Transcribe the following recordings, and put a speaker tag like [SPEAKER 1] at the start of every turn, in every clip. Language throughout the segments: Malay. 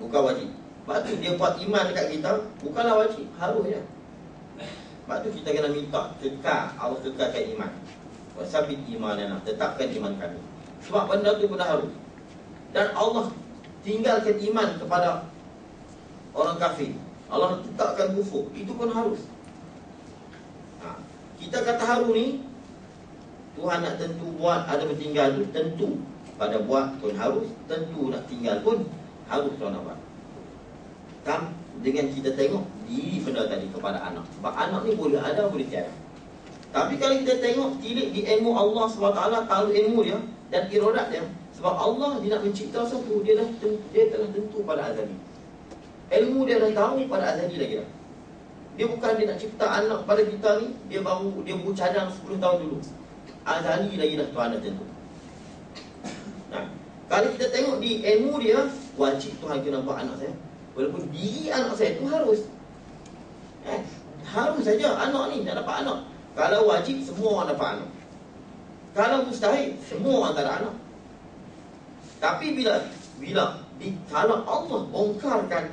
[SPEAKER 1] bukan wajib. Sebab tu dia buat iman dekat kita bukanlah wajib, harusnya. Sebab tu kita kena minta kekal, Allah kekalkan iman. Wasabit imanana, tetapkan iman kami. Sebab benda tu benda harus. Dan Allah tinggalkan iman kepada orang kafir. Allah tetapkan kufur, itu pun harus. Kita kata harus ni, Tuhan nak tentu buat ada bertinggal tu tentu. Pada buat pun harus, tentu nak tinggal pun harus Tuhan nak buat. Dengan kita tengok diri benda tadi kepada anak. Sebab anak ni boleh ada, boleh tiada. Tapi kalau kita tengok tilik di ilmu Allah SWT, tahu ilmu dia dan iradat dia. Sebab Allah dia nak mencipta sesuatu, dia telah tentu pada azali. Ilmu dia dah tahu pada azali lagi dah. Dia bukan dia nak cipta anak pada kita ni, dia baru cadang 10 tahun dulu. Azali lagi dah Tuhan dah tentu. Kalau kita tengok di ilmu dia, wajib Tuhan kena buat anak saya. Walaupun diri anak saya tu harus. Harus saja anak ni nak dapat anak. Kalau wajib, semua orang dapat anak. Kalau mustahil, semua orang tak ada anak. Tapi kalau Allah bongkarkan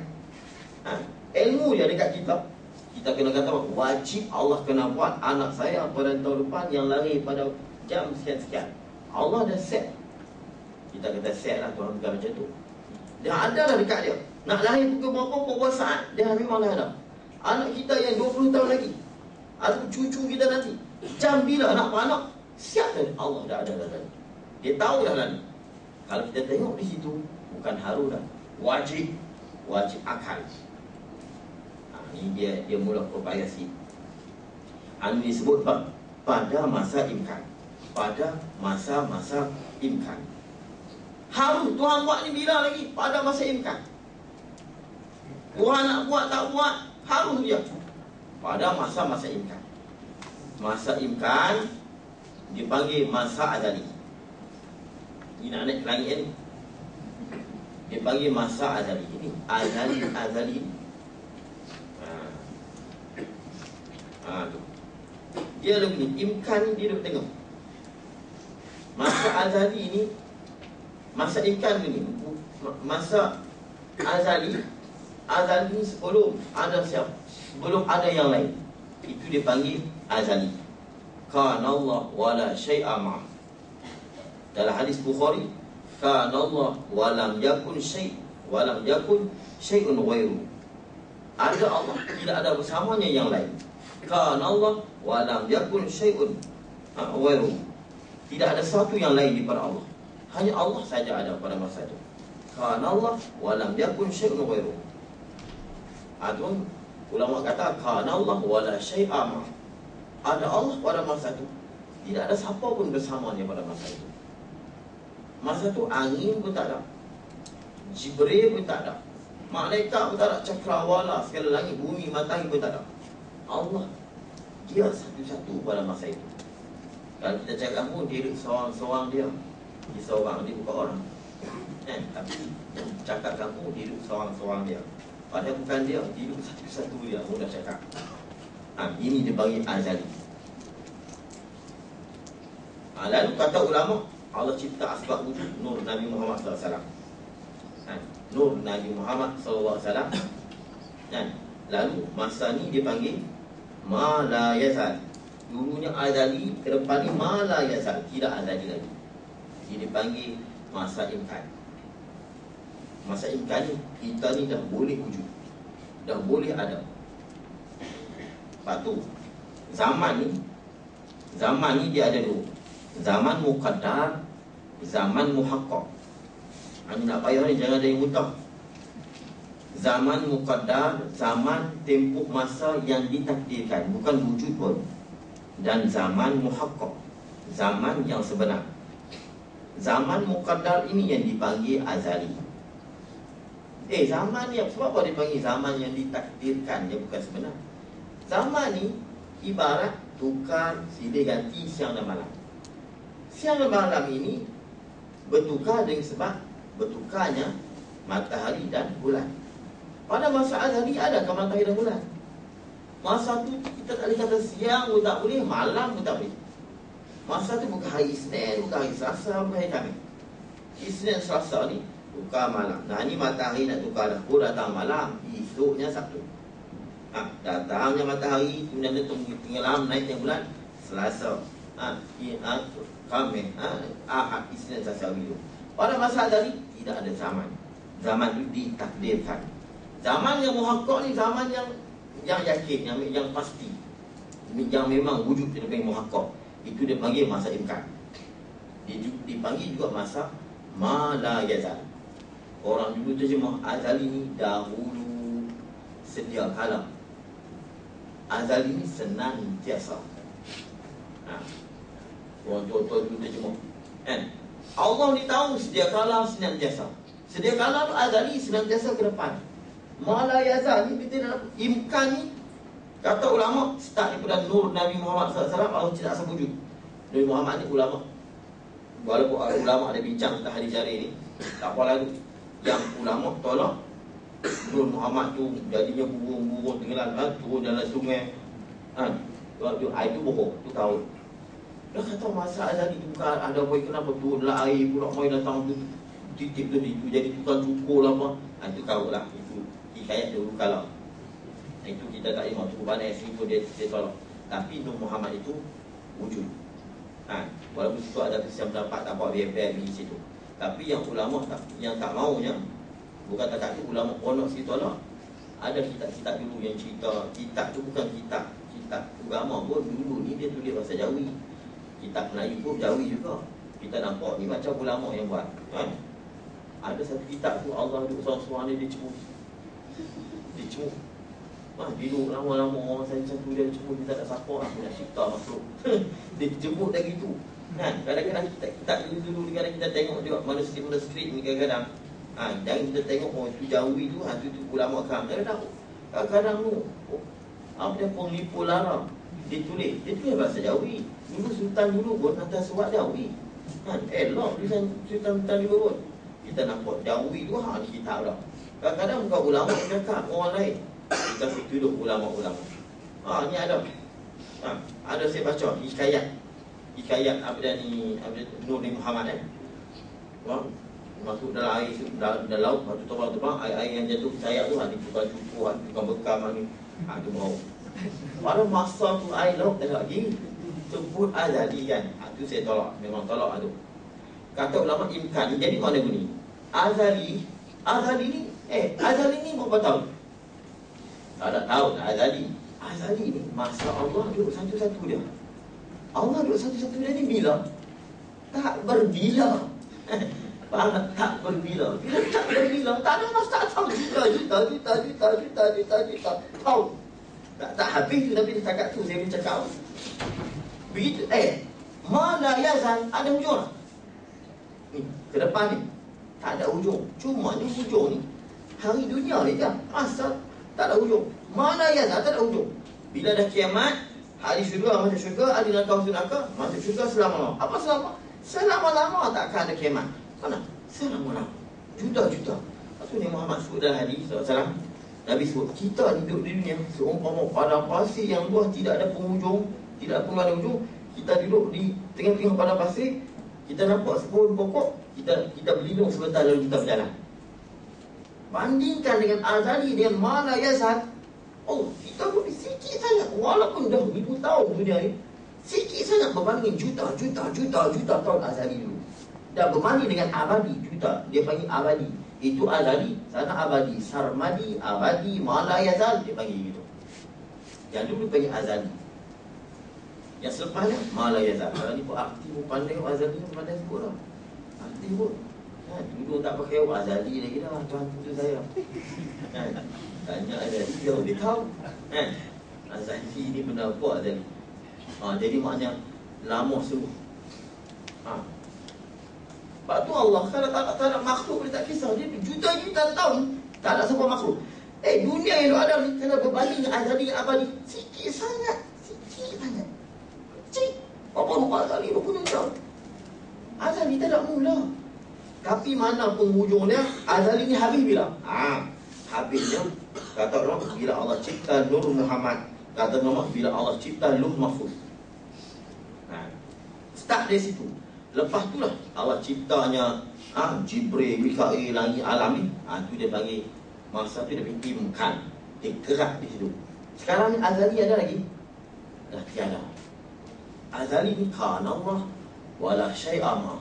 [SPEAKER 1] ilmu dia dekat kita, kita kena kata wajib Allah kena buat anak saya pada tahun depan yang lahir pada jam sekian-sekian. Allah dah set. Kita kata set lah, Tuhan bukan macam tu. Dia ada dah dekat dia. Nak lahir pukul berapa saat, dia memang dah ada. Anak kita yang 20 tahun lagi, atau cucu kita nanti, jam bila nak beranak, siap dah. Allah dah ada dah tadi. Dia tahu dah tadi. Kalau kita tengok di situ, bukan harus dah, wajib akal. Ini dia mula propagasi. Ini disebut pada masa imkan. Pada masa-masa imkan. Harus Tuhan buat ni bila lagi? Pada masa imkan. Tuhan nak buat tak buat, harus dia pada masa-masa imkan. Masa imkan dipanggil masa azali. Ini nak naik ke langit ni, dia panggil masa azali. Ini azali. Tu. Dia lebih imkan ni dia duduk tengok. Masa azali ni, masa imkan ni, masa azali sebelum ada siapa, sebelum ada yang lain, itu dipanggil azali. Kana Allah wala syai'a ma'. Dalam hadis Bukhari, kana Allah walam yakun syai'un ghairu. Ada Allah, tidak ada bersamanya yang lain. Kana Allah walam yakun syai'un ghairu. Tidak ada satu yang lain daripada Allah. Hanya Allah saja ada pada masa itu. Kana Allah walam yakun syai'un ghairu. Adun ulama kata kana Allah wala syai'a ma'. Ada Allah pada masa itu, tidak ada siapa pun bersamanya pada masa itu. Masa itu angin pun tak ada, Jibril pun tak ada, malaikat pun tak ada, cakrawala, segala langit, bumi, matahari pun tak ada. Allah dia satu-satu pada masa itu. Kalau kita cakap pun dia seorang-seorang dia seorang, dia bukan orang. Tapi cakap kampung dia seorang-seorang dia. Padahal bukan dia hidup satu-satu dia. Mudah cakap. Ini dia panggil azali. Lalu kata ulama, Allah cipta asbab wujud nur Nabi Muhammad SAW. Nur Nabi Muhammad SAW. Lalu masa ni dia panggil ma la yazal. Dulunya azali, ke depan ni ma la yazal, tidak azali lagi. Jadi dia panggil masa imkan. Masa imkan ni, kita ni dah boleh wujud, dah boleh ada. Lepas tu zaman ni dia ada dua. Zaman muqaddar, zaman muhaqqaq. Ini nak payah ni, jangan ada yang mudah. Zaman muqaddar, zaman tempoh masa yang ditakdirkan, bukan wujud pun. Dan zaman muhaqqaq, zaman yang sebenar. Zaman muqaddar ini yang dipanggil azali. Zaman ni sebab apa dipanggil zaman yang ditakdirkan, dia bukan sebenar. Zaman ni ibarat tukar silih ganti siang dan malam. Siang dan malam ini bertukar dengan sebab bertukarnya matahari dan bulan. Pada masa azali adakah matahari dan bulan? Masa tu kita tak boleh kata siang pun tak boleh, malam pun tak boleh. Masa tu bukan hari Isnin, bukan hari Selasa, bukan hari Khamis. Isnin, Selasa ni Tukar malam. Nah, ni matahari nak tukar dah. Oh, datang malam. Esoknya Sabtu. Datangnya matahari, kemudian dia tenggelam, naiknya bulan Selasa. Khamis, Ahad, Isnin, Selasa, Rabu. Pada masa Azali tidak ada zaman. Zaman itu ditakdirkan. Zaman yang muhakkak ni zaman yang yakin, yang pasti, yang memang wujud dia panggil muhakkak. Itu dia panggil masa imkan. Dia dipanggil juga masa ma la yazal. Orang dulu terjemah azali ni dahulu, sedia kala. Azali ni senantiasa. Orang tua-tua dulu terjemah, kan? Allah ni tahu sedia kala, senantiasa. Sedia kala tu azali, senantiasa ke depan. Ma la yazal ni kita dalam imkan ni, kata ulama, start daripada nur Nabi Muhammad SAW, Allah tidak asal wujud. Nabi Muhammad ni ulama. Walaupun ulama ada bincang tentang hadis jari ni, tak apa lalu. Yang ulama tolak Nur Muhammad tu jadinya burung-burung tenggelam, turun dalam sungai. Itu bohong, tu tahu. Dia kata masa azali tu bukan ada boy kenapa turun dalam air pula mai datang tu titip tu jadi tukang cukur lah apa. Itu kau lah, itu hikayat dulu kalau. Itu kita tak ingat tu mana situ dia tolak. Tapi Nur Muhammad itu wujud. Walaupun situ ada persiapan pendapat tak apa biar di situ. Tapi yang ulama yang tak maunya, bukan tak tu ulama ponok situ tolak. Ada kitab-kitab dulu yang cerita, kitab tu bukan kitab agama pun dulu ni dia tulis bahasa Jawi. Kitab Melayu pun Jawi juga. Kita nampak ni macam ulama yang buat, kan? Ada satu kitab tu Allah duduk seorang-seorang dia cemur. Dia cemur. Duduk lama-lama orang satu dia cemur, kita tak siapa lah nak cipta makhluk. Dia cemur dah gitu. Kan? Kadang-kadang kita dulu kadang kita tengok juga manuskrip ni kadang-kadang. Jangan kita tengok itu Jawi tu, itu ulama kam. Kadang-kadang tu apa dia penglipu lara. Dia tulis bahasa Jawi. Dulu Sultan dulu pun atas surat Jawi. Elok Sultan dulu pun. Kita nampak Jawi tu di kitab dah. Kadang-kadang bukan ulama yang cakap, orang lain. Kita tuduh ulama-ulama. Ni ada. Ada saya baca hikayat Nur Muhammad masuk dalam air, dalam laut, waktu terbang, air yang jatuh sayap tu ada tukang cukur, ada tukang bekam ni. Itu bau. Pada masa tu air laut tak ada lagi. Sebut azali kan. Itu saya tolak, memang tolak tu. Kata ulama imkan, jadi mana bunyi? Azali ni berapa tahun? Tak tahu azali. Azali ni masa Allah duduk satu-satu dia. Allah duduk satu-satu dia ni bila? Tak berbila. Faham tak? Berbila. Bila tak berbila, tak ada masa, tak tahu juta tahun. Tak habis tu, tapi setakat tu saya boleh cakap. Begitu, mana yazan ada hujung lah. Ni, ke depan ni tak ada hujung. Cuma ni hujung ni hari dunia ni je. Asal tak ada hujung. Mana yazan tak ada hujung. Bila dah kiamat, hari syurga masuk syurga, hari neraka masuk neraka, masuk syurga selama-lama. Apa selama? Selama-lama tak akan ada kiamat. Mana? Selama-lama. Juta-juta. Lepas tu ni Muhammad sebut dalam hadis SAW, Nabi sebut, kita hidup di dunia seumpama padang pasir yang luas, tidak ada penghujung, tidak pun ada hujung. Kita duduk di tengah-tengah padang pasir, kita nampak sebuah pokok, kita berlindung sebentar lalu kita berjalan. Bandingkan dengan azali, dengan mana yazan. Oh, kita pun sikit sangat. Walaupun dah ribu tahun dunia ni, sikit sangat berbanding juta tahun azali dulu. Dan berbanding dengan abadi, juta. Dia panggil abadi. Itu azali, sana abadi. Sarmadi, abadi, mala yazal, dia panggil gitu. Yang dulu panggil azali. Yang selepasnya, mala yazal. Kalau ni pun arti pun pandai, azali pun pandai sebut lah. Arti pun. Dulu tak pakai azali lagi dah. Tuan tu saya. Tanya azali, dia tahu. Azali ni benda apa azali? Jadi maknanya lama sungguh. Sebab tu Allah kalau tak ada makhluk dia tak kisah. Dia juta-juta tahun tak ada sebuah makhluk. Dunia yang ada ni kalau berbanding dengan azali dengan abadi, sikit sangat. Kecil. Apa rumah azali 20 tahun? Azali tak ada mula. Tapi mana penghujungnya? Azali ni habis bila? Habisnya kata orang bila Allah cipta Nur Muhammad. Kata nama bila Allah cipta Lauh Mahfuz. Start dari situ. Lepas tu lah Allah ciptanya Jibril, Mikail, langit, alam ni. Tu dia panggil, masa tu dia panggil imkan. Dia gerak di situ. Sekarang ni azali ada lagi? Dah tiada. Azali ni kana Allah wala syai'a ma.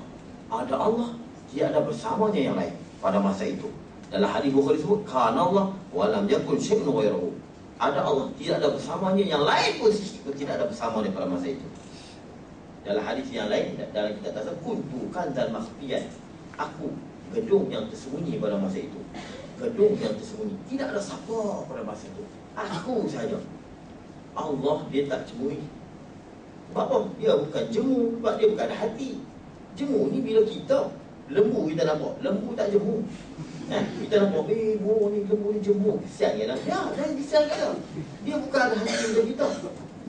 [SPEAKER 1] Ada Allah, dia ada bersamanya yang lain pada masa itu. Dalam hadis Bukhari sebut kana Allah wa lam yakun syai'un ghairuhu. Ada Allah, tidak ada bersamanya yang lain pun tidak ada bersamanya pada masa itu. Dalam hadis yang lain, dalam kitab tasawuf, kuntu kanzan makhfiyan. Aku gedung yang tersembunyi pada masa itu. Gedung yang tersembunyi. Tidak ada siapa pada masa itu. Aku saja. Allah dia tak cemui. Sebab apa? Dia bukan jemu. Sebab dia bukan ada hati. Jemu ni bila kita, lembu kita nampak. Lembu tak jemu. Kita nampak, ni lembu ni jemu. Kesian kan? Ya, jangan kesian kan? Dia bukan ada hati macam kita.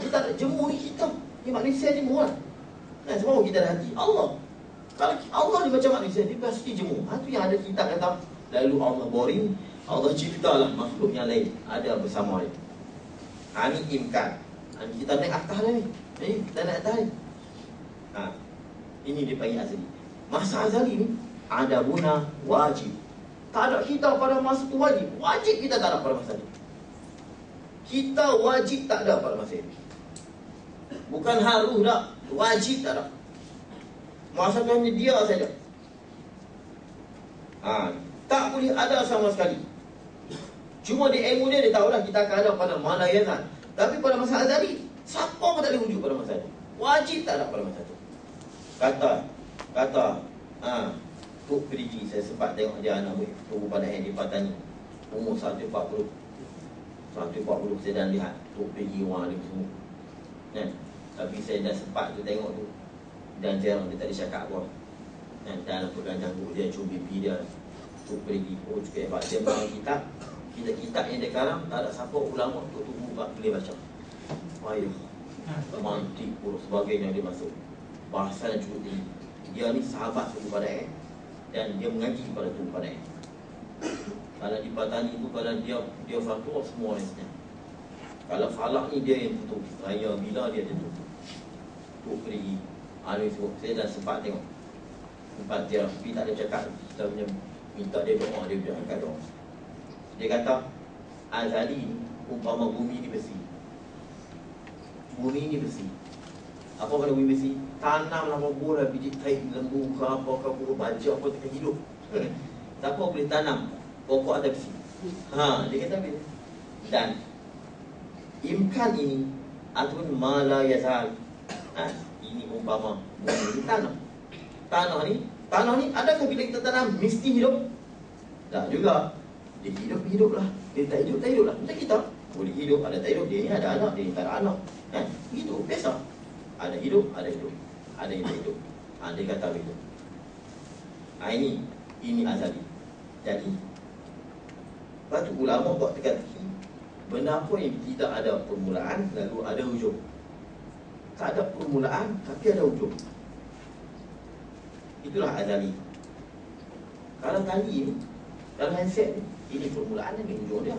[SPEAKER 1] Dia tak ada jemu ni kita. Dia manusia jemu lah. Sebab kita ada hati. Allah. Kalau Allah ni macam manusia, dia pasti jemu. Itu yang ada kitab kata, lalu Allah boring, Allah ciptalah makhluk yang lain ada bersama dia. Ini imkan. Kita naik atas dah ni. Kita naik atas ni. Ini dipanggil azali. Masa azali ni ada guna wajib. Tak ada kita pada masa tu wajib. Wajib kita tak ada pada masa tu. Kita wajib tak ada pada masa itu. Bukan harus tak. Wajib tak ada. Masa tu hanya dia saja. Tak boleh ada sama sekali. Cuma di ilmu dia tahulah kita akan ada pada mana yazan. Tapi pada masa azali, siapa pun tak boleh wujud pada masa itu. Wajib tak ada pada masa itu. Kata Tok Perigi, saya sempat tengok dia anak tunggu pada yang di Patani, umur 140 saya dah lihat Tok Perigi orang dia semua. Tapi saya dah sempat tu tengok tu, dan jarang dia tak ada cakap apa. Dalam pegang janggut dia, cuma pipi dia Tok Perigi. Cukup hebat. Dia bawa kitab yang dia karang, tak ada siapa ulama tu buka boleh baca. Payah, mantik pun sebagainya dia masuk. Bahasa yang cukup tinggi. Dia ni sahabat suku Padang, dan dia mengaji pada suku Padang. Kalau di Patani tu, kalau dia faktor semua orang senyap. Kalau falak ni dia yang tutup. Raya bila dia tutup. Tok Perigi. Saya dah sempat tengok. Sempat dia, tapi tak ada cakap. Kita punya minta dia doa, dia biar angkat doa. Dia kata, azali umpama bumi ni besi. Bumi ni besi. Apa pada bumi besi? Tanamlah bola biji taik lembu ke apa ke burung baja apa tak hidup. Siapa boleh tanam pokok ada besi? Dia kata bila. Dan imkan ini ataupun mala yazal. Ini umpama bumi ni tanam. Tanah ni adakah bila kita tanam mesti hidup? Tak juga. Dia hidup-hiduplah. Dia tak hiduplah. Macam kita boleh hidup, ada tak hidup. Dia ni ada anak, dia ni tak ada anak. Begitu, biasa. Ada hidup, ada hidup. Ada yang tak hidup. Dia kata begitu. Ini azali. Jadi, lepas tu ulama buat teka-teki, benda apa yang tidak ada permulaan lalu ada hujung. Tak ada permulaan tapi ada hujung. Itulah azali. Kalau tali ni, dalam handset ni, ini permulaan dan hujung dia.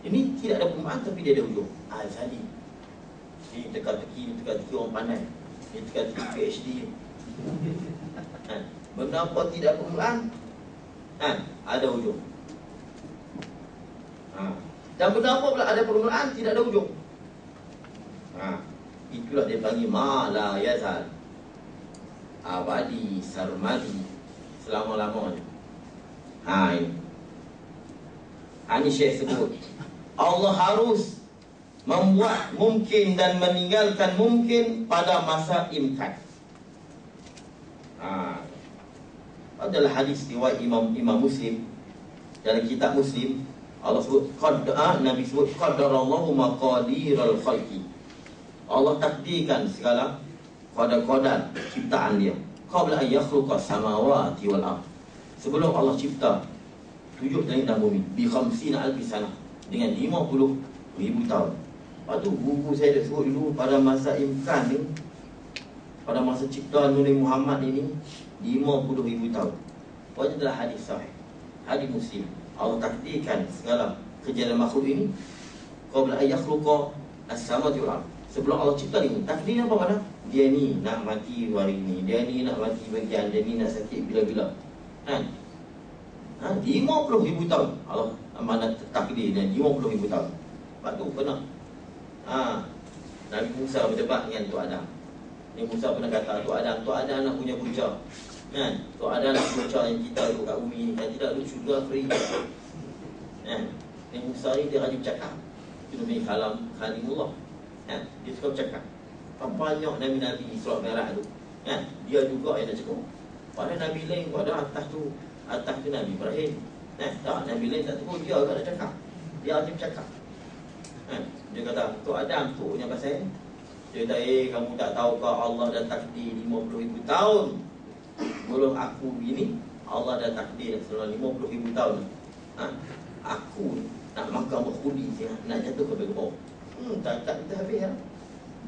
[SPEAKER 1] Ini tidak ada permulaan tapi dia ada hujung. Azali. Ini teka-teki orang pandai. Ini teka-teki PhD. Benda apa tidak permulaan, ada hujung. Dan benda apa pula ada permulaan, tidak ada hujung. Itulah dia panggil ma la yazal. Abadi, sarmadi, selama-lamanya. Ini Syekh sebut, Allah harus membuat mungkin dan meninggalkan mungkin pada masa imkan. Adalah hadis riwayat Imam Muslim, dalam kitab Muslim, Allah sebut Nabi sebut qadarallahu maqadiral khalqi. Allah takdirkan segala qadar ciptaan dia. Qabla an yakhluqa samawati wal ardh. Sebelum Allah cipta 7 langit dan bumi bi 50 alfi sanah, dengan 50,000 tahun. Lepas tu buku saya dah sebut dulu, pada masa imkan ni, pada masa ciptaan Nabi Muhammad ini 50,000 tahun. Pokoknya adalah hadis sahih, hadis Muslim. Allah takdirkan segala kejadian makhluk ini qabla an yakhluqa as-samawati wal ardh, Sebelum Allah cipta ni, takdir apa mana? Dia ni nak mati hari ni, dia ni nak mati bagian, dia ni nak sakit bila-bila. Kan? 50,000 tahun Allah amanat takdir dia 50,000 tahun. Lepas tu pernah Nabi Musa berdebat dengan Tok Adam. Nabi Musa pernah kata, Tok Adam nak punya bujang. Kan? Tok Adam nak bujang yang kita duduk kat bumi ni, kan tidak lucu juga free. Kan? Nabi Musa ni dia rajin cakap. Itu namanya Kalimullah. Kan? Dia suka bercakap. Banyak Nabi-Nabi di Surat Merah tu, kan? Dia juga yang nak cakap. Pada Nabi lain pada atas tu Nabi Ibrahim. Tak, Nabi lain tak tahu, dia agak nak cakap. Dia rajin bercakap. Kan? Dia kata, Tok Adam tu punya pasal. Dia kata, kamu tak tahukah Allah dah takdir 50,000 tahun sebelum aku begini. Allah dah takdir selama 50,000 tahun. Aku nak makan berkhudi, nak jatuh ke bawah. Tak kita habis lah.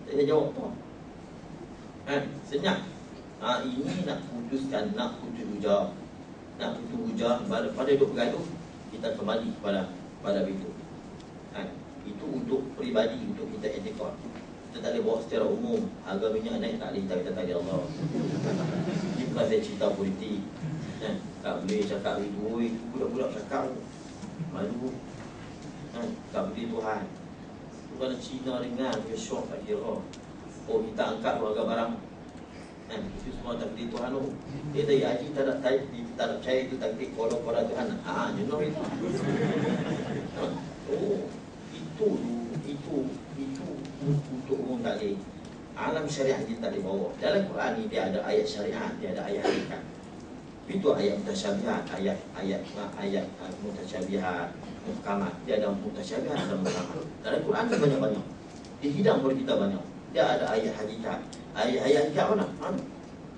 [SPEAKER 1] Tak ada jawab apa. Senyap. Ini nak putuskan, nak putus hujah. Nak putus hujah, pada duduk bergaduh, kita kembali pada itu. Itu untuk peribadi, untuk kita etikot. Kita tak boleh bawa secara umum. Harga minyak naik, tak boleh kita tak ada Allah. Ini bukan saya cerita politik. Tak boleh cakap itu, budak-budak cakap malu. Tak boleh Tuhan. Bukan Cina ringan, dia syok tak kira. Kita angkat harga barang. Itu semua takdir Tuhan. Dia tadi haji tak nak percaya itu takdir kola-kola Tuhan. You know itu. Itu untuk umum tak boleh. Alam syariah kita tak boleh bawa. Dalam Quran ni dia ada ayat syariah, dia ada ayat hakikat. Itu ayat mutasyabihat, ayat mutasyabihat, muhkamat. Dia ada mutasyabihat, ada muhkamat. Dalam Quran tu banyak-banyak. Dia hidang pada kita banyak. Dia ada ayat hakikat. Ayat hakikat mana?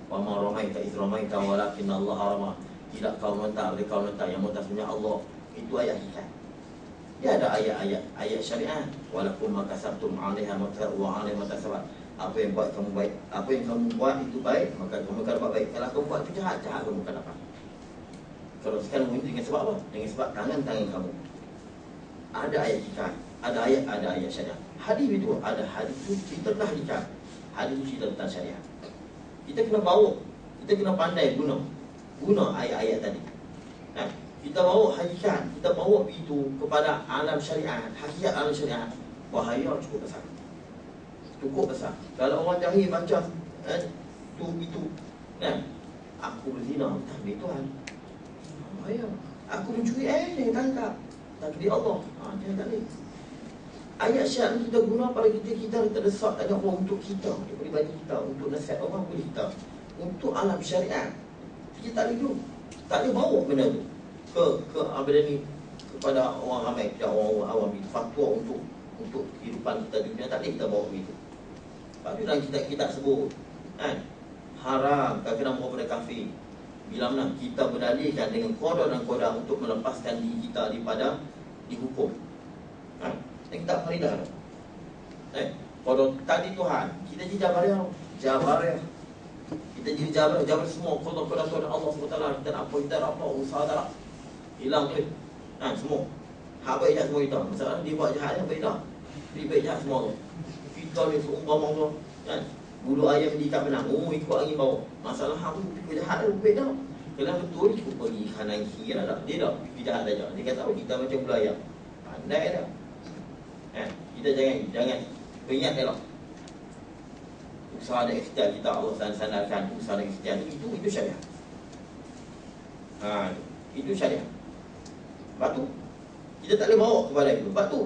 [SPEAKER 1] Wa ma ramaita iz ramaita walakin Allah rama. Tidak kau mentak, oleh kau mentak, yang mentak sebenarnya Allah. Itu ayat hakikat. Dia ada ayat syariat. Walakum makasabtum 'alaiha wa 'alaiha matasabat. Apa yang buat kamu baik, apa yang kamu buat itu baik, maka kamu akan dapat baik. Kalau kamu buat itu jahat kamu akan dapat. Kalau sekarang ini dengan sebab apa? Dengan sebab tangan-tangan kamu. Ada ayat hakikat, ada ayat syariat. Hadis itu ada, hadis itu cerita tentang hakikat. Hadis itu cerita tentang syariat. Kita kena bawa, kita kena pandai guna ayat-ayat tadi. Kita bawa hakikat, kita bawa itu kepada alam syariat, hakikat alam syariat. Bahaya cukup besar. Cukup besar. Kalau orang jahil baca itu kan, aku berzina, takdir Tuhan. Bahaya. Aku mencuri dia tangkap. Takdir Allah. Dia tak boleh. Ayat syariat kita guna pada kita terdesak ada orang untuk kita, untuk peribadi kita, untuk nasihat orang boleh kita. Untuk alam syariat kita tak boleh tak boleh bawa benda tu ke benda ni kepada orang ramai, kepada orang awam. Fatwa untuk kehidupan kita di dunia tak boleh kita bawa begitu. Sebab tu dalam kitab sebut haram tak kena bawa pada kafir. Bila mana kita berdalilkan dengan qada dan qada untuk melepaskan diri kita daripada dihukum. Kita faridah. Kalau tadi Tuhan, kita jadi Jabariyah. Kita jadi Jabar semua qada Allah SWT. Kita nak apa, kita nak apa, usaha tak nak. Hilang tu. Semua. Hak baik jahat semua kita. Masalah dia buat jahat yang baik dah. Dia baik jahat semua tu. Kita ni seumpama tu, kan? Bulu ayam diikat benang. Ikut angin bawah. Masalah hak tu ikut jahat tu baik dah. Kalau betul cukup pergi kanan kiri dah. Dia dah pergi jahat saja. Dia kata kita macam bulu ayam. Pandai dah. Kita jangan ingat elok. Usaha dan ikhtiar kita Allah sandarkan. Usaha dan ikhtiar itu syariat. Itu syariat. Lepas tu kita tak boleh bawa kepada itu. Lepas tu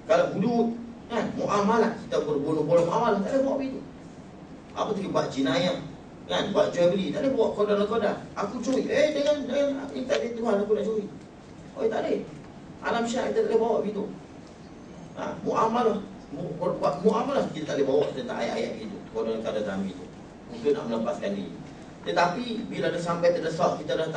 [SPEAKER 1] kalau hudud muamalah, kita berbunuh-bunuh muamalah, tak boleh bawa begitu. Apa tu buat jinayah, buat jual beli, tak boleh bawa koda. Aku curi, jangan ini tak ada Tuhan aku nak curi. Tak boleh. Alam syariat kita tak boleh bawa begitu. Muamalah kita tak boleh bawa tentang ayat-ayat itu, koda dalam itu untuk nak melepaskan diri. Tetapi bila dah sampai terdesak, kita dah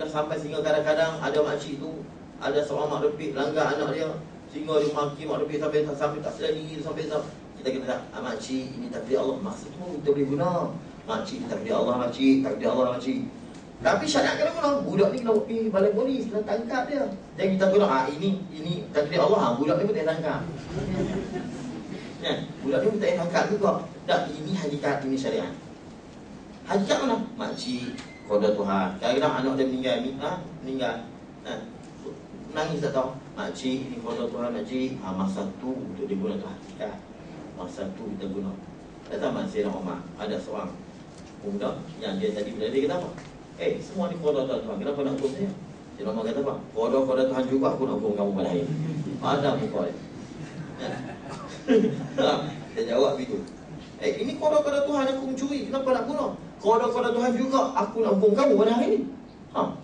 [SPEAKER 1] sampai sehingga kadang-kadang ada makcik tu, ada seorang mak repik langgar anak dia, sehingga dia maki mak repik sampai tak sedar diri, sampai kita kata makcik ini takdir Allah. Maksud tu kita boleh guna makcik takdir Allah, makcik. Tapi syariat kena guna. Budak ni kena pergi balai polis, kena tangkap dia. Jangan kita guna ini takdir Allah, budak ni pun tak tangkap. Kan? Budak ni tak payah akal juga. Tak, ini hakikat, ini syariat. Hakikat mana? Makcik, qada Tuhan. Kadang-kadang anak dia meninggal ni, meninggal. Nangis tak tahu. Makcik, ini qada Tuhan, makcik. Masa tu untuk diguna tu hakikat. Masa tu kita guna. Tak tahu Sayyidina Umar, ada seorang pemuda yang dia tadi bila dia kata apa? Semua ni qada Tuhan, kenapa nak hukum saya? Sayyidina Umar kata apa? Qada Tuhan juga aku nak hukum kamu pada hari ini. Ada muka dia. Dia jawab begitu. Ini qada Tuhan aku mencuri, kenapa nak bunuh? Qada Tuhan juga aku nak hukum kamu pada hari ini. Macam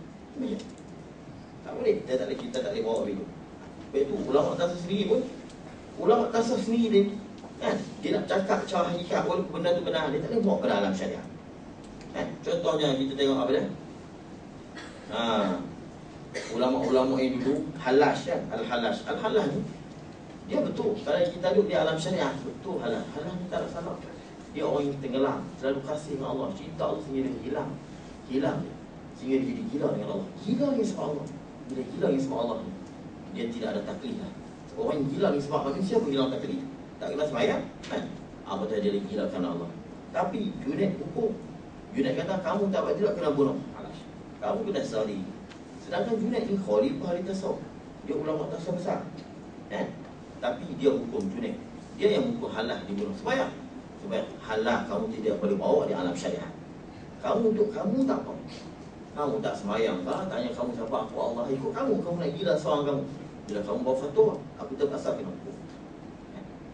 [SPEAKER 1] tak boleh, kita tak boleh bawa begitu. Sebab itu ulama tasawuf sendiri pun, ulama tasawuf sendiri dia, kan, dia nak cakap cara hakikat walaupun benda tu benar, dia tak boleh bawa pada alam syariat. Contohnya kita tengok apa dia? Ulama-ulama yang dulu halas kan, al-halas ni dia betul. Kalau kita duduk di alam syariat, betul halas ni tak ada salah. Dia orang yang tenggelam, selalu kasih dengan Allah, cinta Allah sehingga dia hilang sehingga dia jadi gila dengan Allah. Gila dengan sebab Allah. Bila gila dengan sebab Allah ni, dia tidak ada taklid lah. Orang yang gila dengan sebab manusia pun gila taklid, tak kena sembahyang kan? Betul dia gila kerana Allah. Tapi Junaid hukum, Junaid kata kamu tak buat tidak kena bunuh. Kamu kena sali. Sedangkan Junaid ni khalifah ahli tasawuf, dia ulama tasawuf besar, kan? Tapi dia hukum Junaid, dia yang hukum halal dibunuh. Supaya halal kamu tidak boleh bawa di alam syariat. Kamu untuk kamu tak apa. Kamu tak semayang lah, tanya kamu siapa, aku Allah, ikut kamu nak gila seorang kamu. Bila kamu bawa fatwa, aku terpaksa kena hukum.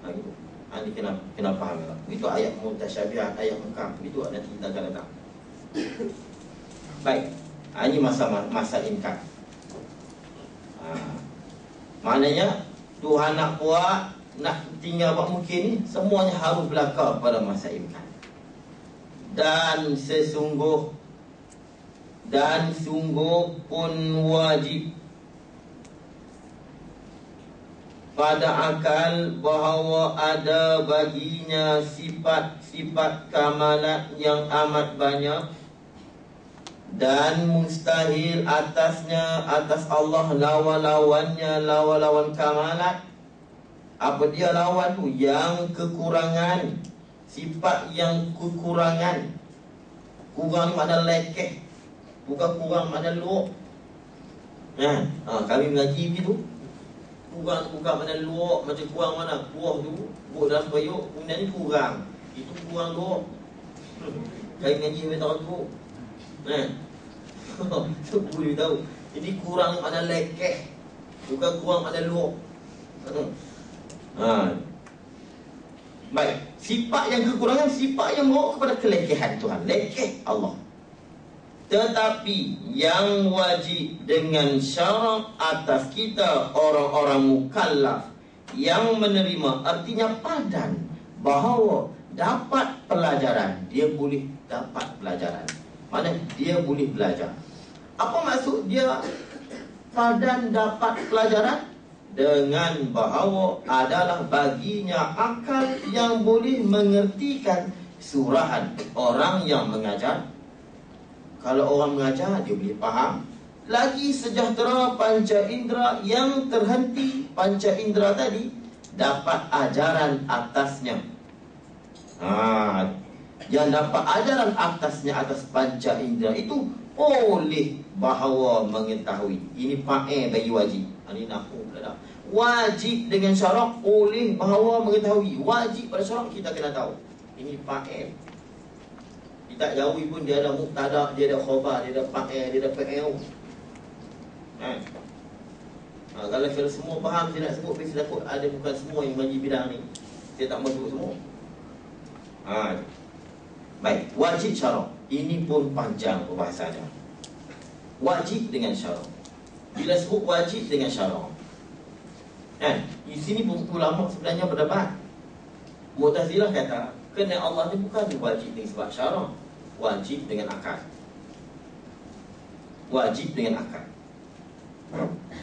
[SPEAKER 1] Gitu. Ini kena faham lah. Itu ayat mutasyabihat, ayat mukam. Itu nanti kita akan datang. Baik. Ini masa imkan. Maknanya Tuhan nak buat, nak tinggal buat mungkin ni, semuanya harus berlaku pada masa imkan. Dan sungguh pun wajib pada akal bahawa ada baginya sifat-sifat kamalat yang amat banyak, dan mustahil atas Allah lawan kamalat. Apa dia lawan tu? Yang kekurangan, sifat yang kekurangan. Kurang makna lekeh, bukan kurang makna luak. Kami mengaji begitu. Kurang makna luak, macam kurang mana? Kuah tu, buat dalam periuk, kemudian ni kurang. Itu kurang luak. Kami mengaji minta tu. Tu boleh tahu. Jadi kurang makna lekeh, bukan kurang makna luak. Baik, sifat yang kekurangan, sifat yang membawa kepada kelekehan Tuhan, lekeh Allah. Tetapi yang wajib dengan syarat atas kita orang-orang mukallaf yang menerima, artinya padan bahawa dapat pelajaran. Dia boleh dapat pelajaran, mana dia boleh belajar. Apa maksud dia padan dapat pelajaran? Dengan bahawa adalah baginya akal yang boleh mengertikan surahan orang yang mengajar. Kalau orang mengajar, dia boleh faham. Lagi sejahtera panca indera yang terhenti, panca indera tadi dapat ajaran atasnya. Yang dapat ajaran atasnya, atas panca indera itu oleh bahawa mengetahui. Ini fa'il bagi wajib. Ini nahu pula dah. Wajib dengan syarat oleh bahawa mengetahui. Wajib pada syarat kita kena tahu. Ini fa'il. Kita jauhi pun dia ada muktada, dia ada khabar, dia ada fa'il, dia ada fa'il. Kalau semua faham, saya nak sebut, saya takut ada bukan semua yang mengaji bidang ni. Saya tak mahu sebut semua. Baik, wajib syarat. Ini pun panjang perbahasannya. Wajib dengan syarat. Bila sebut wajib dengan syarat, di sini ulama sebenarnya berdebat. Mu'tazilah kata kena Allah ni bukan wajib dengan sebab syarat, wajib dengan akal. Wajib dengan akal.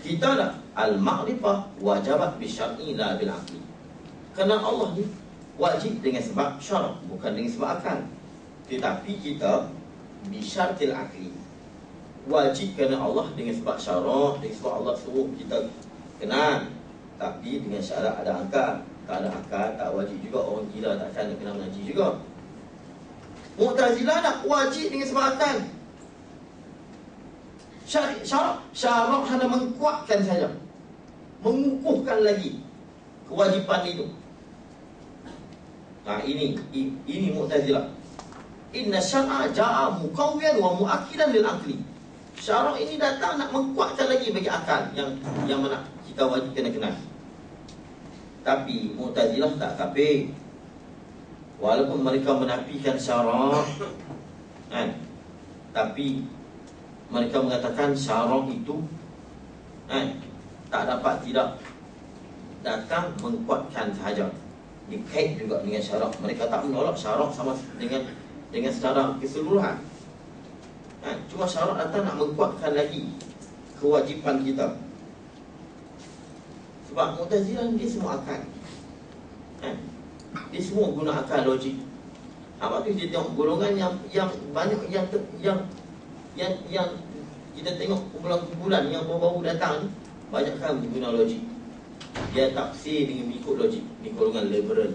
[SPEAKER 1] Kita dah al-ma'rifah wajabat bisyar'i la bil aqli. Kerana Allah ni wajib dengan sebab syarat, bukan dengan sebab akal. Tetapi kita bisyartil aqli, wajib kerana Allah dengan sebab syarat, dengan sebab Allah suruh kita kenal. Tapi dengan syarat ada akal. Tak ada akal, tak wajib juga. Orang gila takkan nak kena mengaji juga. Mu'tazilah nak wajib dengan sebab akal. Syarak hanya menguatkan saja, mengukuhkan lagi kewajipan itu. Ini Mu'tazilah. Inna syar'a ja'a muqawwiyan wa mu'akkidan lil aqli. Syarak ini datang nak menguatkan lagi bagi akal yang mana kita wajib kena kenal. Tapi Mu'tazilah tak kafir. Walaupun mereka menafikan syarak, kan? Tapi mereka mengatakan syarak itu, kan, tak dapat tidak datang menguatkan sahaja, dikait juga dengan syarak. Mereka tak menolak syarak sama dengan secara keseluruhan, kan? Cuma syarak datang nak menguatkan lagi kewajipan kita. Sebab Mu'tazilah dia semua akal, kan? Dia semua guna akal logik. Apa tu dia tengok golongan yang banyak yang kita tengok kumpulan-kumpulan yang baru-baru datang ni, banyak kan guna logik. Dia tafsir dengan ikut logik. Ni golongan liberal,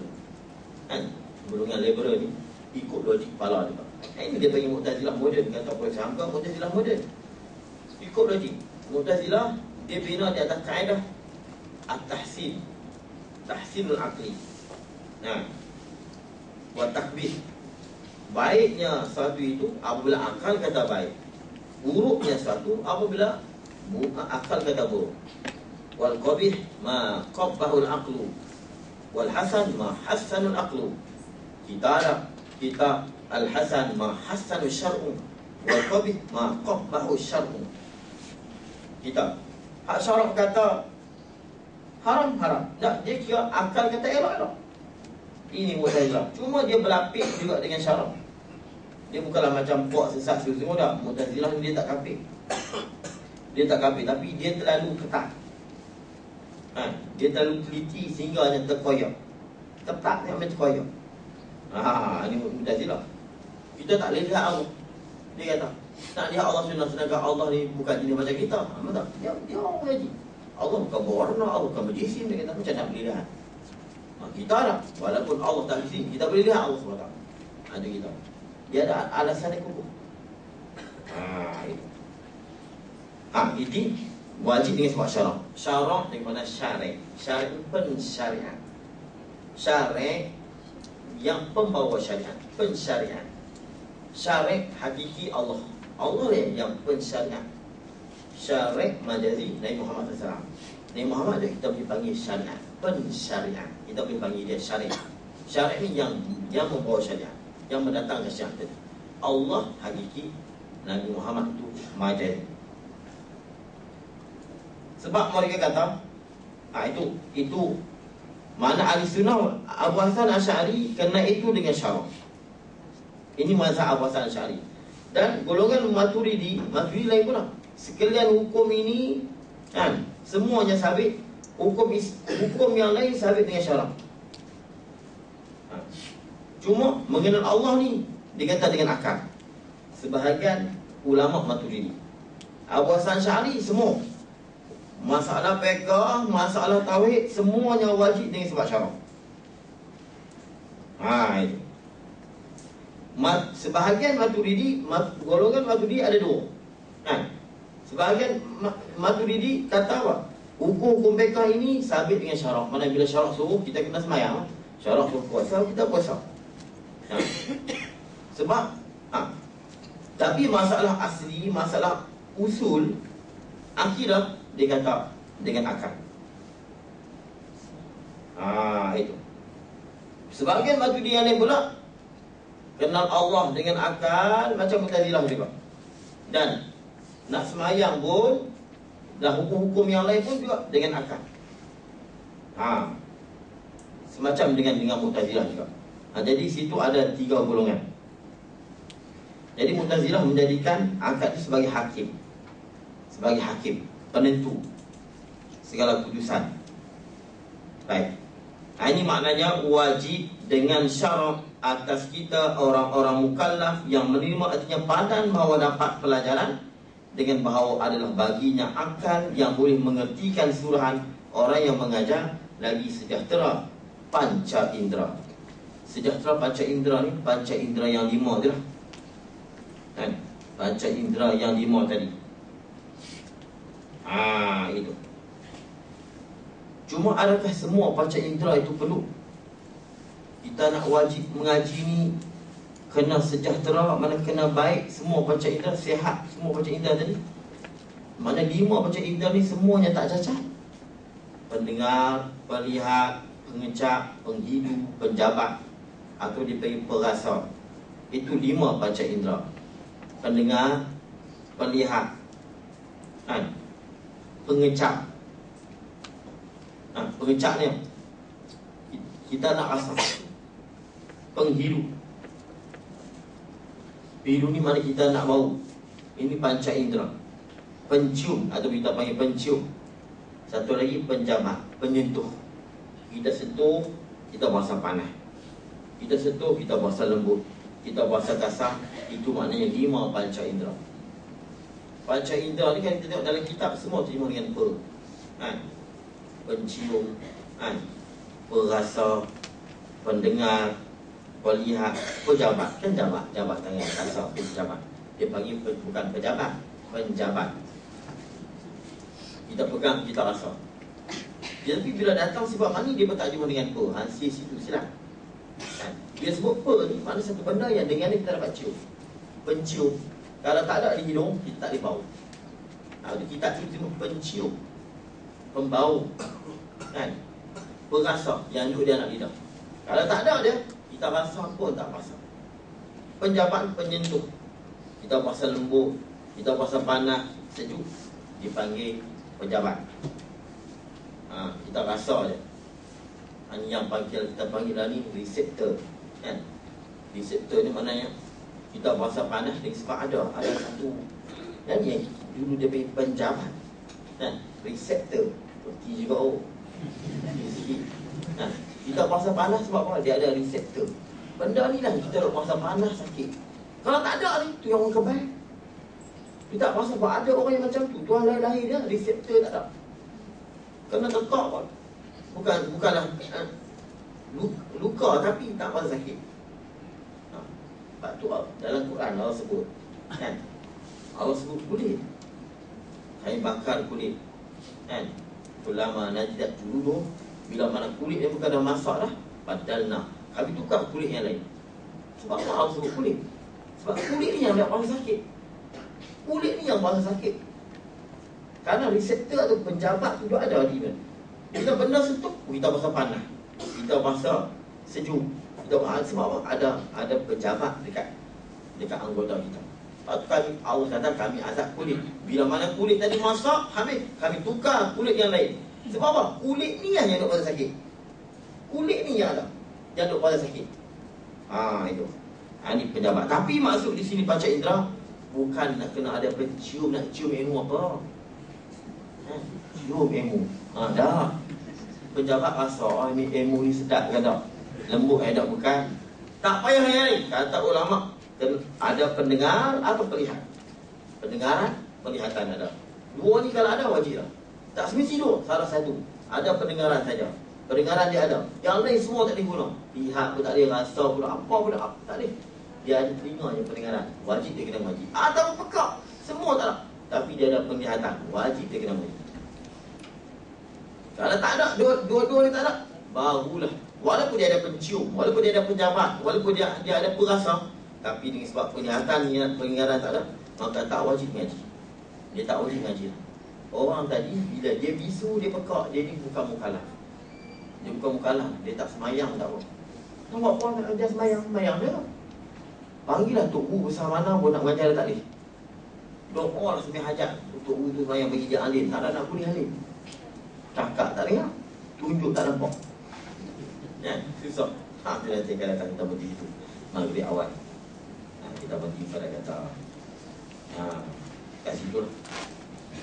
[SPEAKER 1] kan? Golongan liberal ni ikut logik kepala dia. Ini dia panggil Mu'tazilah moden. Kata apa sangka Mu'tazilah moden, ikut logik. Mu'tazilah dia bina di atas kaedah at-tahsin, tahsinul aqli, wa takbih. Baiknya satu itu apabila akal kata baik, buruknya satu apabila akal kata buruk. Wal qabih ma qabbahul aqlu, wal hasan ma hassanul aqlu. Kita al hasan ma hassanu syar'u, wal qabih ma qabbahu syar'u. Kita hak syarak kata haram. Tak, dia kira akal kata elok. Ini Mu'tazilah. Cuma dia berlapis juga dengan syarak. Dia bukanlah macam puak sesat semua dah. Mu'tazilah dia tak kafir. Dia tak kafir, tapi dia terlalu ketat. Dia terlalu teliti sehingga dia terkoyak. Ketat dia macam terkoyak. Ini Mu'tazilah. Kita tak boleh lihat Allah. Dia kata nak lihat Allah sunnah, sedangkan Allah ni bukan jenis macam kita. Tak? Dia orang lagi. Allah bukan berwarna, Allah bukan berjisim. Dia kata macam nak boleh lihat. Kita tak, walaupun Allah tak berjisim, kita boleh lihat Allah SWT. Itu kita. Dia ada alasan yang kukuh. Itu wajib dengan sebab syarak. Syarak daripada syariat. Syariat pensyariat. Syariat yang pembawa syariat, pensyariat. Syariat hakiki Allah. Allah yang pensyariat. Syariat majazi Nabi Muhammad SAW. Nabi Muhammad dia kita boleh panggil syariat, pensyariat. Kita boleh panggil dia syariat. Syariat ni yang membawa syariat, yang mendatangkan syariat. Allah hakiki, Nabi Muhammad itu majazi. Sebab mereka kata itu mana ahli sunnah Abu Hasan Asy'ari kena itu dengan syarak. Ini mazhab Abu Hasan Asy'ari. Dan golongan Maturidi lain pula. Sekalian hukum ini, kan, semuanya sabit. Hukum yang lain sabit dengan syarak. Cuma mengenal Allah ni dikata dengan akal. Sebahagian ulama Maturidi. Abu Hasan Asy'ari semua masalah fiqh, masalah tauhid, semuanya wajib dengan sebab syarak. Itu. Sebahagian Maturidi, golongan Maturidi ada dua. Sebahagian Maturidi kata apa? Hukum fiqh ini sabit dengan syarak. Mana bila syarak suruh kita kena semayang, syarak suruh puasa, kita puasa. Sebab tapi masalah asli, masalah usul akidah, dia kata dengan akal. Itu. Sebahagian Maturidi yang lain pula kenal Allah dengan akal macam Mu'tazilah juga. Dan nak semayang pun, dan hukum-hukum yang lain pun juga dengan akal. Semacam dengan Mu'tazilah juga. Jadi situ ada 3 golongan. Jadi Mu'tazilah menjadikan akal itu sebagai hakim. Sebagai hakim, penentu segala keputusan. Baik. Ini maknanya wajib dengan syarak atas kita orang-orang mukallaf yang menerima, artinya padan bahawa dapat pelajaran, dengan bahawa adalah baginya akal yang boleh mengertikan suruhan orang yang mengajar lagi sejahtera panca indera. Sejahtera panca indera ni, panca indera yang 5 tu lah kan? Panca indera yang 5 tadi. Itu. Cuma adakah semua panca indera itu perlu? Kita nak wajib mengaji ni kena sejahtera, mana kena baik, semua panca indera sihat, semua panca indera tadi. Mana 5 panca indera ni semuanya tak cacat. Pendengar, pelihat, pengecap, penghidu, penjabat, atau dipanggil perasa. Itu 5 panca indera. Pendengar, pelihat, pengecap. Pengecap ni kita nak rasa. Penghidu, hidu ni mana kita nak bau. Ini panca indera. Pencium atau kita panggil pencium. Satu lagi penjabat, penyentuh. Kita sentuh, kita berasa panas. Kita sentuh, kita berasa lembut. Kita berasa kasar. Itu maknanya 5 panca indera. Panca indera ni kan kita tengok dalam kitab semua terjemah dengan pencium, perasa, pendengar, pelihat, pejabat. Kan jabat tangan kasar, pejabat. Dia panggil bukan pejabat, penjabat. Kita pegang, kita rasa. Tapi bila datang sifat mani, dia bertakjubah dengan per. Situ silap. Dia sebut per ni mana satu benda yang dengan ni kita dapat cium. Pencium. Kalau tak ada di hidung, kita tak boleh bau. Kita cium pencium, pembau, perasa yang duduk dia nak lidah. Kalau tak ada dia, kita rasa pun tak rasa. Penjabat, penyentuh. Kita rasa lembut, kita rasa panas, sejuk, dipanggil pejabat. Kita rasa je. Yang kita panggil lah ni reseptor, kan? Reseptor ni maknanya kita rasa panas dengan sebab ada satu dan yang dulu dia panggil penjabat, kan? Reseptor seperti juga sikit. Kita rasa panas sebab apa? Dia ada reseptor. Benda ni lah kita rasa panas, sakit. Kalau tak ada ni, tu yang orang kebal. Kita tak rasa sebab ada orang yang macam tu. Tuhan lahir dia, reseptor tak ada. Kena tekak pun. Bukanlah luka tapi tak rasa sakit. Sebab tu dalam Quran Allah sebut, kan? Allah sebut kulit. Kami bakar kulit, kan? Ulama najidat dulu, bila mana kulit yang bukan dah masak dah, padahal kami tukar kulit yang lain. Sebab apa Allah sebut kulit? Sebab kulit ni yang dia rasa sakit. Kulit ni yang rasa sakit. Kerana reseptor atau penjabat tu ada di mana. Bila benda sentuh, kita rasa panas, kita rasa sejuk, kita sebab apa? Ada penjabat dekat anggota kita. Lepas tu Allah kata kami azab kulit. Bila mana kulit tadi masak, habis kami tukar kulit yang lain. Sebab apa? Kulit ni yang duk rasa sakit. Kulit ni yang ada yang duk rasa sakit. Itu. Ini penjabat. Tapi maksud di sini panca indera bukan nak kena ada pencium, nak cium ilmu apa. Cium ilmu. Dah. Penjabat rasa, ini ilmu ni sedap ke tak? Lembut ke tak? Bukan. Tak payah yang lain. Kata ulama, ada pendengar atau pelihat. Pendengaran, pelihatan ada. Dua ni kalau ada wajib lah. Tak semesti dua, salah satu. Ada pendengaran saja. Pendengaran dia ada. Yang lain semua tak boleh guna. Lihat pun tak boleh, rasa pun apa pun tak boleh. Dia ada telinga je pendengaran. Wajib dia kena wajib. Atau pekak, semua tak ada. Tapi dia ada penglihatan. Wajib dia kena wajib. Kalau tak ada, dua-dua ni tak ada, barulah. Walaupun dia ada pencium, walaupun dia ada penjabat, walaupun dia ada perasa, tapi dengan sebab penglihatan ni, pendengaran tak ada, maka tak wajib ngaji. Dia tak wajib ngaji. Orang tadi bila dia bisu, dia pekak, dia ni bukan mukallaf. Dia bukan mukallaf, dia tak semayang tak apa. Nampak orang nak ajar semayang dia. Panggillah Tok Guru besar mana pun nak mengajar dia tak boleh. Doa lah sampai hajat. Tok Guru tu semayang bagi dia alim, tak ada nak boleh alim. Cakap tak dengar, tunjuk tak nampak. Susah. Itu nanti akan datang kita berhenti itu maghrib awal. Kita berhenti pada kata kat situ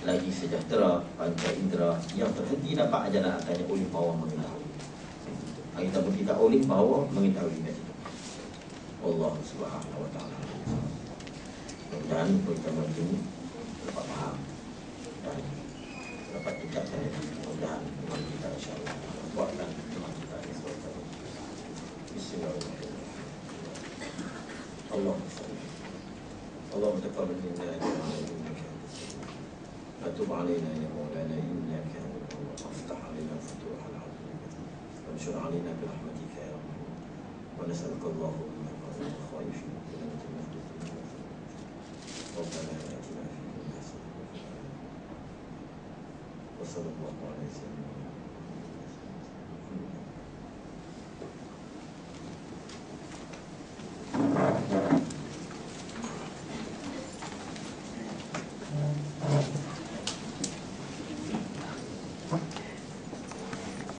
[SPEAKER 1] lagi sejahtera panca indera yang terhenti dapat ajaran atasnya oleh bawah mengetahui. Kita berhenti tak oleh bawah mengetahui kat situ. Allah Subhanahu Wa Taala. Mudah-mudahan kita dapat faham dan dapat kita mudah-mudahan تقبل منا يا مولانا إنك أنت السميع وتب علينا يا مولانا إنك أنت التواب وافتح علينا فتوح العظيم وانشر علينا برحمتك يا رب ونسألك اللهم من الخائفين ومن المخلوقين ربنا آتنا في الدنيا حسنة وفي الآخرة وصلى الله على سيدنا